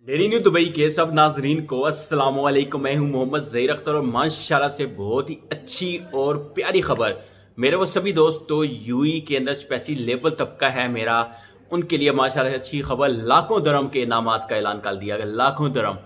Daily new Dubai के सब नाजरीन को अस्सलाम वालेकुम। मैं हूं मोहम्मद ज़हीर अख्तर और माशाल्लाह से बहुत ही अच्छी और प्यारी खबर मेरे वो सभी दोस्त तो यूई के अंदर स्पेशली लेबर तबका है मेरा, उनके लिए माशाल्लाह से अच्छी खबर। लाखों दरम के इनामात का ऐलान कर दिया गया। लाखों दरम,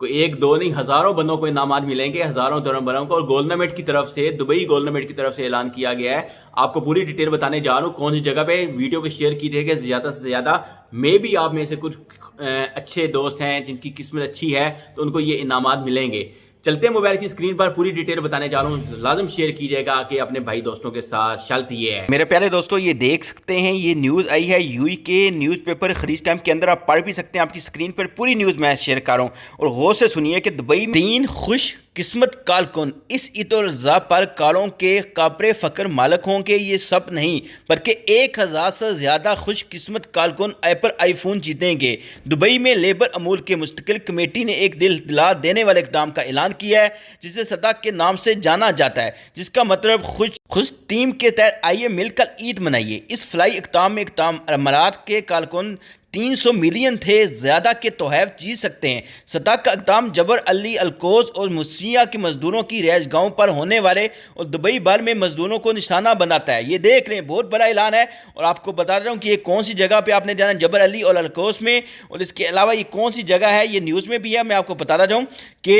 कोई एक दो नहीं, हज़ारों बंदों को इनामात मिलेंगे, हज़ारों दरम को। और गवर्नमेंट की तरफ से, दुबई गवर्नमेंट की तरफ से ऐलान किया गया है। आपको पूरी डिटेल बताने जा रहा हूँ कौन सी जगह पे। वीडियो को शेयर कीजिएगा ज़्यादा से ज़्यादा। मे भी आप में से कुछ अच्छे दोस्त हैं जिनकी किस्मत अच्छी है तो उनको ये इनामात मिलेंगे। चलते हैं मोबाइल की स्क्रीन पर, पूरी डिटेल बताने जा रहा हूँ। लाजम शेयर कीजिएगा कि अपने भाई दोस्तों के साथ। शर्त ये है मेरे प्यारे दोस्तों, ये देख सकते हैं, ये न्यूज़ आई है यूई के न्यूज़पेपर खरीज टाइम के अंदर। आप पढ़ भी सकते हैं, आपकी स्क्रीन पर पूरी न्यूज़ मैं शेयर कर रहा हूँ। और गौर से सुनिए कि दुबई में 3 खुश किस्मत कारकुन इस इतोरजा पर कारों के कापरे फकर मालक होंगे। ये सब नहीं बल्कि 1000 से ज़्यादा खुश किस्मत कारकुन एप्पल आईफोन जीतेंगे। दुबई में लेबर अमूल के मुस्तकिल कमेटी ने एक दिल दिला देने वाले इक़दाम का ऐलान किया है जिसे सदक के नाम से जाना जाता है, जिसका मतलब खुश टीम के तहत आइए मिलकर ईद मनाइए। इस फलाई इक़दाम में इक़दाम अमारात के कारकुन 300 मिलियन थे ज़्यादा के तोहफ़ जीत सकते हैं। सदक का इक़दाम जबर अली अलकोज और मुसिया के मजदूरों की रहायश गाहों पर होने वाले और दुबई भर में मजदूरों को निशाना बनाता है। ये देख लें, बहुत बड़ा ऐलान है। और आपको बता रहा हूँ कि ये कौन सी जगह पे आपने जाना, जबर अली और अलकोज में। और इसके अलावा ये कौन सी जगह है, ये न्यूज़ में भी है। मैं आपको बताता जाऊँ कि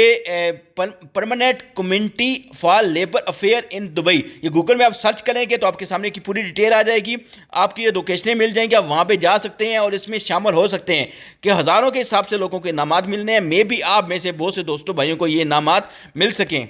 permanent community for labour affair in Dubai, ये गूगल में आप सर्च करेंगे तो आपके सामने की पूरी डिटेल आ जाएगी। आपकी ये लोकेशनें मिल जाएंगी, आप वहाँ पे जा सकते हैं और इसमें शामिल हो सकते हैं कि हज़ारों के हिसाब से लोगों को इनामात मिलने हैं। मे भी आप में से बहुत से दोस्तों भाइयों को ये इनामात मिल सकें।